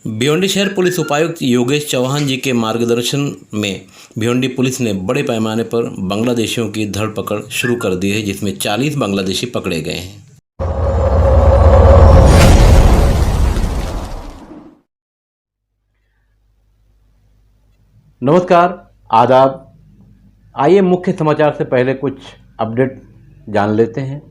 भिवंडी शहर पुलिस उपायुक्त योगेश चौहान जी के मार्गदर्शन में भिवंडी पुलिस ने बड़े पैमाने पर बांग्लादेशियों की धरपकड़ शुरू कर दी है, जिसमें 40 बांग्लादेशी पकड़े गए हैं। नमस्कार, आदाब। आइए मुख्य समाचार से पहले कुछ अपडेट जान लेते हैं।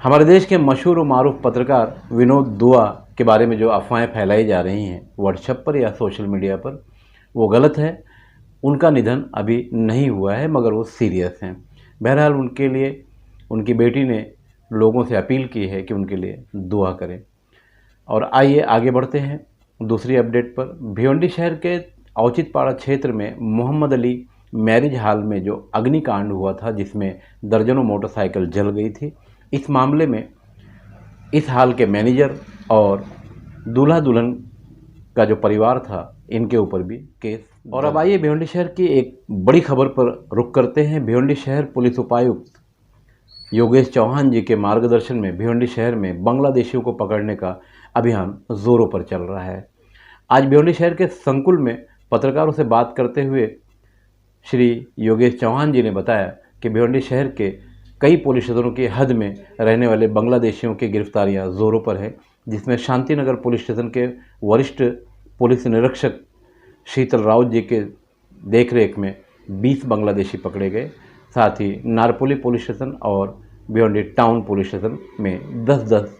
हमारे देश के मशहूर और मारूफ पत्रकार विनोद दुआ के बारे में जो अफवाहें फैलाई जा रही हैं व्हाट्सएप पर या सोशल मीडिया पर, वो गलत है। उनका निधन अभी नहीं हुआ है, मगर वो सीरियस हैं। बहरहाल उनके लिए उनकी बेटी ने लोगों से अपील की है कि उनके लिए दुआ करें। और आइए आगे बढ़ते हैं दूसरी अपडेट पर। भिवंडी शहर के औचित्यपाड़ा क्षेत्र में मोहम्मद अली मैरिज हॉल में जो अग्निकांड हुआ था, जिसमें दर्जनों मोटरसाइकिल जल गई थी, इस मामले में इस हॉल के मैनेजर और दूल्हा दुल्हन का जो परिवार था, इनके ऊपर भी केस। और अब आइए भिवंडी शहर की एक बड़ी खबर पर रुख करते हैं। भिवंडी शहर पुलिस उपायुक्त योगेश चौहान जी के मार्गदर्शन में भिवंडी शहर में बांग्लादेशियों को पकड़ने का अभियान जोरों पर चल रहा है। आज भिवंडी शहर के संकुल में पत्रकारों से बात करते हुए श्री योगेश चौहान जी ने बताया कि भिवंडी शहर के कई पुलिस स्टेशनों की हद में रहने वाले बांग्लादेशियों की गिरफ्तारियां जोरों पर है, जिसमें शांतिनगर पुलिस स्टेशन के वरिष्ठ पुलिस निरीक्षक शीतल राउत जी के देखरेख में 20 बांग्लादेशी पकड़े गए। साथ ही नारपोली पुलिस स्टेशन और भिवंडी टाउन पुलिस स्टेशन में 10-10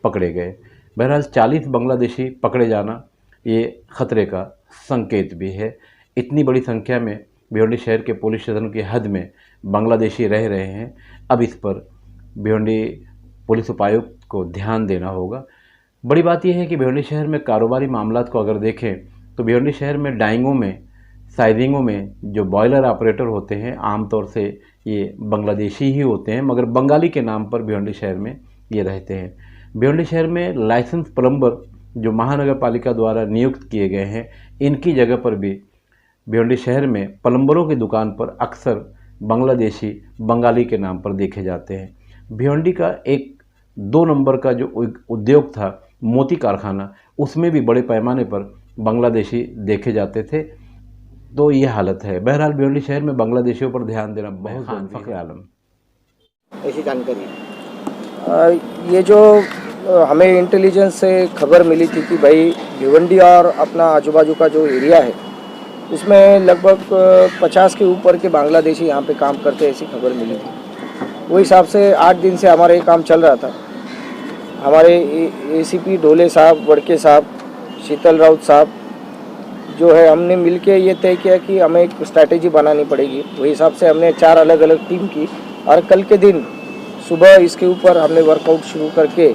पकड़े गए। बहरहाल 40 बांग्लादेशी पकड़े जाना ये खतरे का संकेत भी है। इतनी बड़ी संख्या में भिवंडी शहर के पुलिस स्टेशन की हद में बांग्लादेशी रह रहे हैं। अब इस पर भिवंडी पुलिस उपायुक्त को ध्यान देना होगा। बड़ी बात यह है कि भिवंडी शहर में कारोबारी मामलात को अगर देखें तो भिवंडी शहर में डाइंगों में, साइजिंगों में जो बॉयलर ऑपरेटर होते हैं, आमतौर से ये बांग्लादेशी ही होते हैं, मगर बंगाली के नाम पर भिवंडी शहर में ये रहते हैं। भिवंडी शहर में लाइसेंस प्लम्बर जो महानगर पालिका द्वारा नियुक्त किए गए हैं, इनकी जगह पर भी भिवंडी शहर में प्लम्बरों की दुकान पर अक्सर बांग्लादेशी बंगाली के नाम पर देखे जाते हैं। भिवंडी का एक 2 नंबर का जो उद्योग था, मोती कारखाना, उसमें भी बड़े पैमाने पर बांग्लादेशी देखे जाते थे। तो ये हालत है। बहरहाल भिवंडी शहर में बांग्लादेशियों पर ध्यान देना बहुत जरूरी है। फ़ख्र आलम ऐसी जानकारी ये जो हमें इंटेलिजेंस से खबर मिली थी कि भाई भिवंडी और अपना आजू बाजू का जो एरिया है उसमें लगभग 50 के ऊपर के बांग्लादेशी यहाँ पे काम करते हैं, ऐसी खबर मिली थी। वो हिसाब से 8 दिन से हमारा ये काम चल रहा था। हमारे एसीपी ढोले साहब, वड़के साहब, शीतल राउत साहब जो है, हमने मिलके ये तय किया कि हमें एक स्ट्रैटेजी बनानी पड़ेगी। वही हिसाब से हमने 4 अलग अलग टीम की और कल के दिन सुबह इसके ऊपर हमने वर्कआउट शुरू करके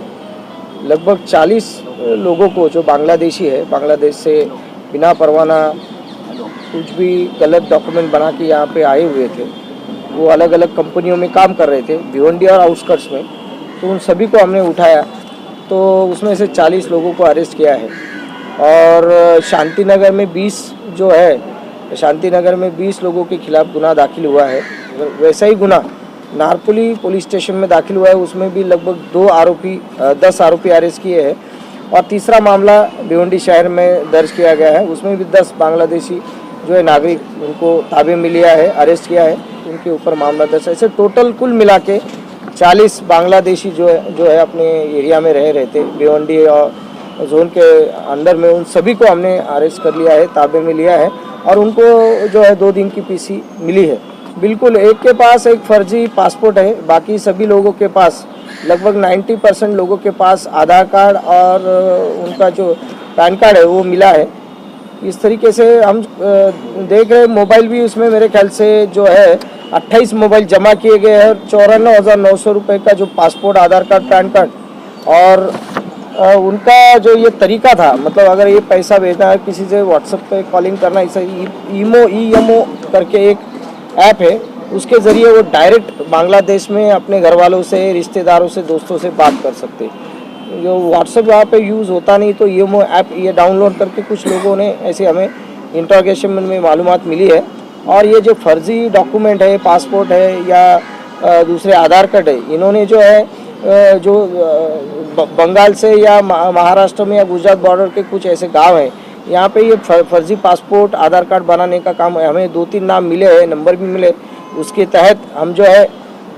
लगभग 40 लोगों को, जो बांग्लादेशी है, बांग्लादेश से बिना परवाना कुछ भी गलत डॉक्यूमेंट बना के यहाँ पे आए हुए थे, वो अलग अलग कंपनियों में काम कर रहे थे भिवंडी और आउटस्कर्ट्स में, तो उन सभी को हमने उठाया। तो उसमें से 40 लोगों को अरेस्ट किया है। और शांतिनगर में 20 जो है, शांतिनगर में 20 लोगों के खिलाफ गुना दाखिल हुआ है। वैसा ही गुना नारपोली पुलिस स्टेशन में दाखिल हुआ है, उसमें भी लगभग 10 आरोपी अरेस्ट किए हैं। और तीसरा मामला भिवंडी शहर में दर्ज किया गया है, उसमें भी 10 बांग्लादेशी जो है नागरिक, उनको ताबे में लिया है, अरेस्ट किया है, उनके ऊपर मामला दर्ज है। ऐसे टोटल कुल मिला के 40 बांग्लादेशी जो है अपने एरिया में रह रहे थे भिवंडी और जोन के अंदर में, उन सभी को हमने अरेस्ट कर लिया है, ताबे में लिया है। और उनको जो है 2 दिन की पीसी मिली है। बिल्कुल, एक के पास एक फर्जी पासपोर्ट है, बाकी सभी लोगों के पास लगभग 90% लोगों के पास आधार कार्ड और उनका जो पैन कार्ड है वो मिला है। इस तरीके से हम देख रहे हैं। मोबाइल भी उसमें मेरे ख्याल से जो है 28 मोबाइल जमा किए गए हैं। 94,900 रुपये का जो पासपोर्ट, आधार कार्ड, पैन कार्ड और उनका जो ये तरीका था, मतलब अगर ये पैसा भेजना है किसी से, व्हाट्सएप पे कॉलिंग करना, इसे ईएमओ करके एक ऐप है, उसके ज़रिए वो डायरेक्ट बांग्लादेश में अपने घर वालों से, रिश्तेदारों से, दोस्तों से बात कर सकते। जो व्हाट्सएप वहाँ पे यूज़ होता नहीं, तो ईएमओ ऐप ये डाउनलोड करके कुछ लोगों ने ऐसे हमें इंट्रोगेशन में मालूमात मिली है। और ये जो फर्जी डॉक्यूमेंट है, पासपोर्ट है या दूसरे आधार कार्ड है, इन्होंने जो है जो बंगाल से या महाराष्ट्र में या गुजरात बॉर्डर के कुछ ऐसे गांव हैं, यहाँ पे ये फर्जी पासपोर्ट आधार कार्ड बनाने का काम है। हमें 2-3 नाम मिले हैं, नंबर भी मिले। उसके तहत हम जो है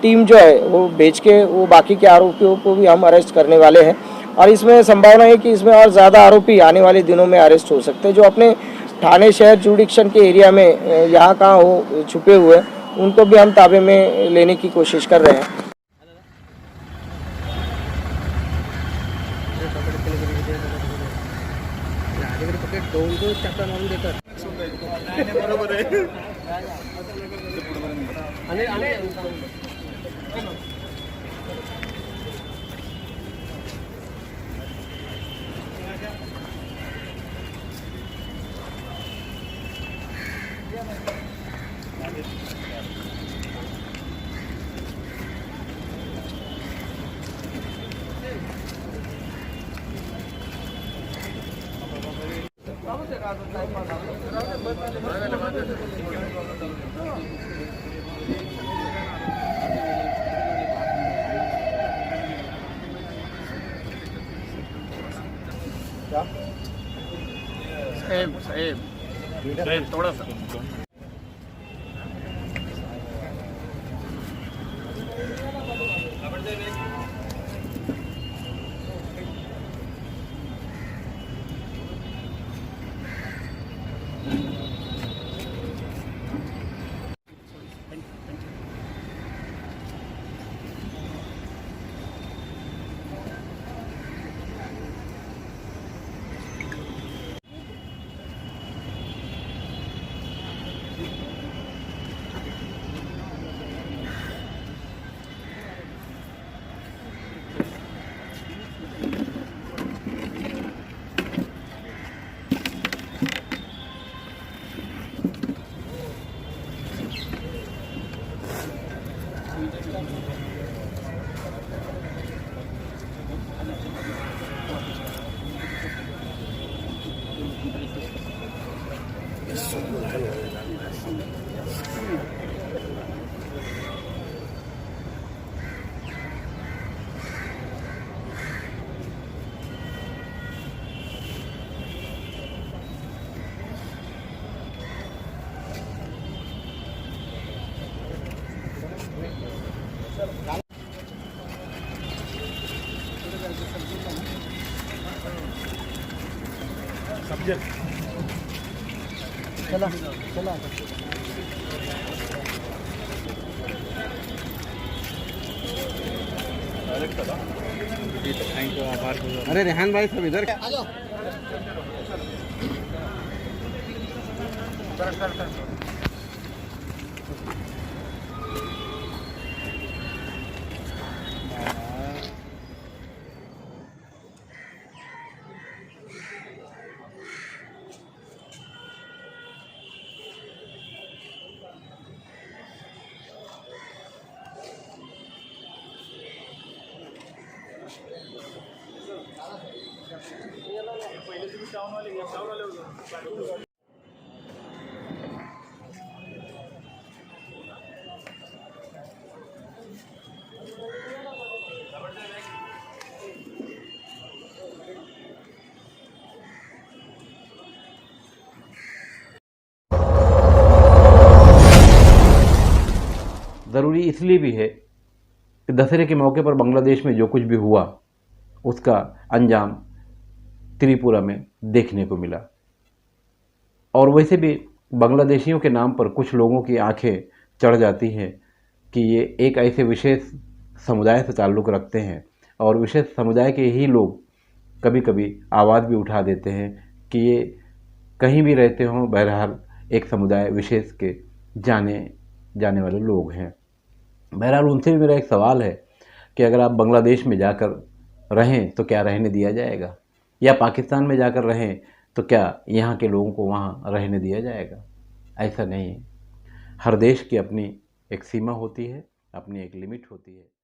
टीम जो है वो भेज के वो बाकी के आरोपियों को भी हम अरेस्ट करने वाले हैं। और इसमें संभावना है कि इसमें और ज़्यादा आरोपी आने वाले दिनों में अरेस्ट हो सकते हैं, जो अपने ठाणे शहर जुडिक्शन के एरिया में यहाँ कहाँ हो छुपे हुए, उनको भी हम ताबे में लेने की कोशिश कर रहे हैं। साहेब थोड़ा सा चला चला थैंक यू, आभार। अरे रेहान भाई सब इधर ज़रूरी इसलिए भी है कि दशहरे के मौके पर बांग्लादेश में जो कुछ भी हुआ उसका अंजाम त्रिपुरा में देखने को मिला। और वैसे भी बांग्लादेशियों के नाम पर कुछ लोगों की आंखें चढ़ जाती हैं कि ये एक ऐसे विशेष समुदाय से ताल्लुक़ रखते हैं और विशेष समुदाय के ही लोग कभी कभी आवाज़ भी उठा देते हैं कि ये कहीं भी रहते हों, बहरहाल एक समुदाय विशेष के जाने वाले लोग हैं। बहरहाल उनसे भी मेरा एक सवाल है कि अगर आप बांग्लादेश में जाकर रहें तो क्या रहने दिया जाएगा, या पाकिस्तान में जाकर रहें तो क्या यहाँ के लोगों को वहाँ रहने दिया जाएगा? ऐसा नहीं है। हर देश की अपनी एक सीमा होती है, अपनी एक लिमिट होती है।